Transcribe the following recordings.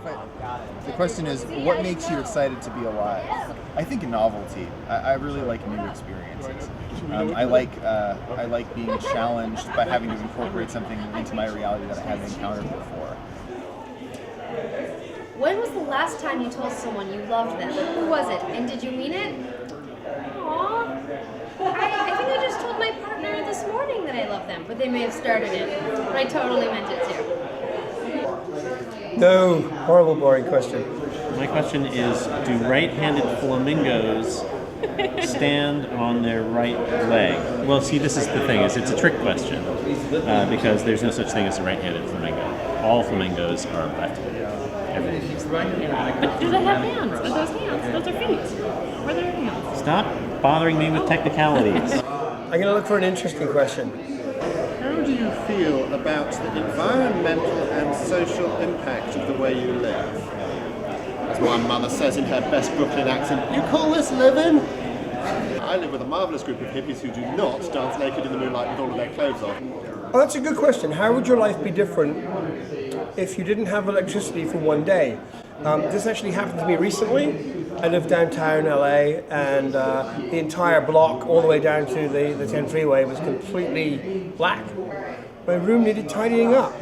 The question is, what makes you excited to be alive? I think novelty. I really like new experiences. I like being challenged by having to incorporate something into my reality that I haven't encountered before. When was the last time you told someone you loved them? Who was it? And did you mean it? Aww. I think I just told my partner this morning that I love them, but they may have started it. But I totally meant it too. No, horrible, boring question. My question is, do right-handed flamingos stand on their right leg? Well, see, this is the thing, it's a trick question, because there's no such thing as a right-handed flamingo. All flamingos are left-handed. But do they have hands? Are those hands? Those are feet. Where are their hands? Stop bothering me with technicalities. I'm going to look for an interesting question. How do you feel about the environmental and social impact of the way you live? As my mother says in her best Brooklyn accent, you call this living? I live with a marvellous group of hippies who do not dance naked in the moonlight with all of their clothes on. Oh, that's a good question. How would your life be different if you didn't have electricity for one day? This actually happened to me recently. I live downtown LA, and the entire block all the way down to the 10 freeway was completely black. My room needed tidying up.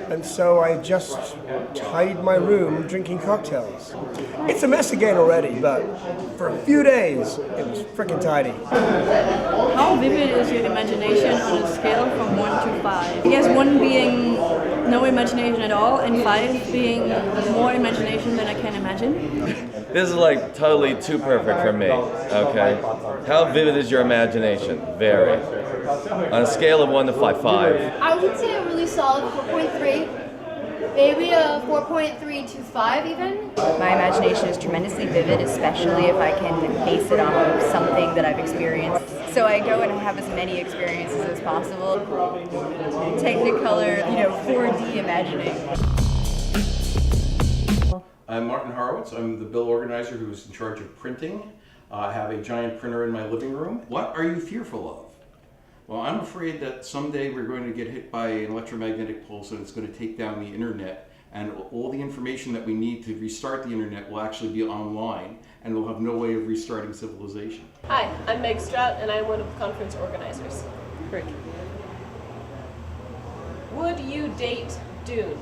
And so I just tidied my room drinking cocktails. It's a mess again already, but for a few days, it was freaking tidy. How vivid is your imagination on a scale from 1 to 5? I guess 1 being no imagination at all, and 5 being more imagination than I can imagine. This is like totally too perfect for me, okay? How vivid is your imagination? Very. On a scale of 1 to 5. I would say a really solid 4.3. Maybe a 4.3 to 5 even. My imagination is tremendously vivid, especially if I can base it off of something that I've experienced. So I go and have as many experiences as possible. Technicolor, 4D imagining. I'm Martin Horowitz. I'm the BIL organizer who is in charge of printing. I have a giant printer in my living room. What are you fearful of? Well, I'm afraid that someday we're going to get hit by an electromagnetic pulse and it's going to take down the internet, and all the information that we need to restart the internet will actually be online, and we'll have no way of restarting civilization. Hi, I'm Meg Strout, and I'm one of the conference organizers. Great. Would you date Dune?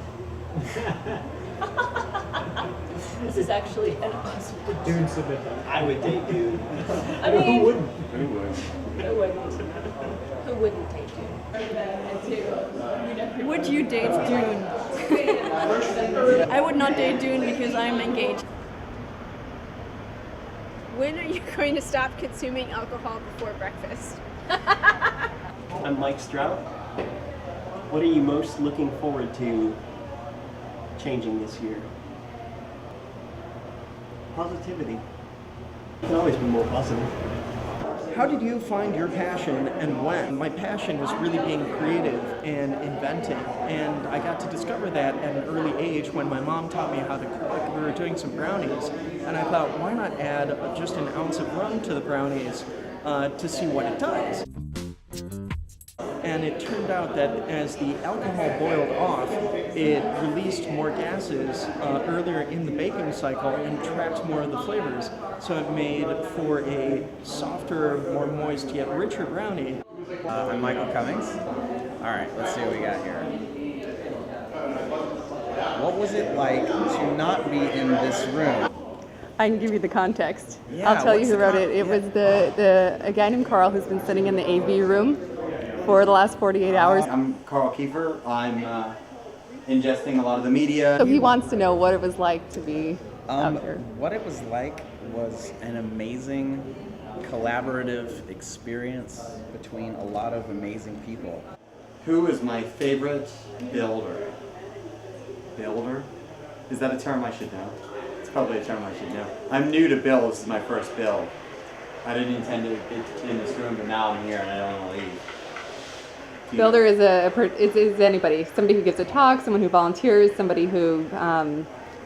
This is actually an awesome Dune submit. I would date Dune. I mean, who wouldn't? Who would? Who wouldn't? Who wouldn't date Dune? Would you date Dune? I would not date Dune because I'm engaged. When are you going to stop consuming alcohol before breakfast? I'm Mike Strout. What are you most looking forward to changing this year? Positivity. You can always be more positive. How did you find your passion and when? My passion was really being creative and inventing, and I got to discover that at an early age when my mom taught me how to cook. We were doing some brownies, and I thought, why not add just an ounce of rum to the brownies to see what it does? And it turned out that as the alcohol boiled off, it released more gases earlier in the baking cycle and trapped more of the flavors. So it made for a softer, more moist, yet richer brownie. I'm Michael Cummings. All right, let's see what we got here. What was it like to not be in this room? I can give you the context. Yeah, I'll tell you who wrote it. It was a guy named Carl who's been sitting in the AV room for the last 48 hours. I'm Carl Kiefer. I'm ingesting a lot of the media. So he wants to know what it was like to be out here. What it was like was an amazing collaborative experience between a lot of amazing people. Who is my favorite builder? Builder? Is that a term I should know? It's probably a term I should know. I'm new to BIL. This is my first BIL. I didn't intend to be in this room, but now I'm here and I don't want to leave. Builder is is anybody. Somebody who gives a talk, someone who volunteers, somebody who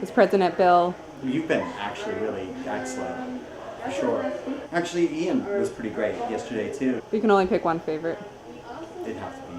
is present at BIL. You've been actually really excellent, for sure. Actually, Ian was pretty great yesterday too. You can only pick one favorite. It'd have to be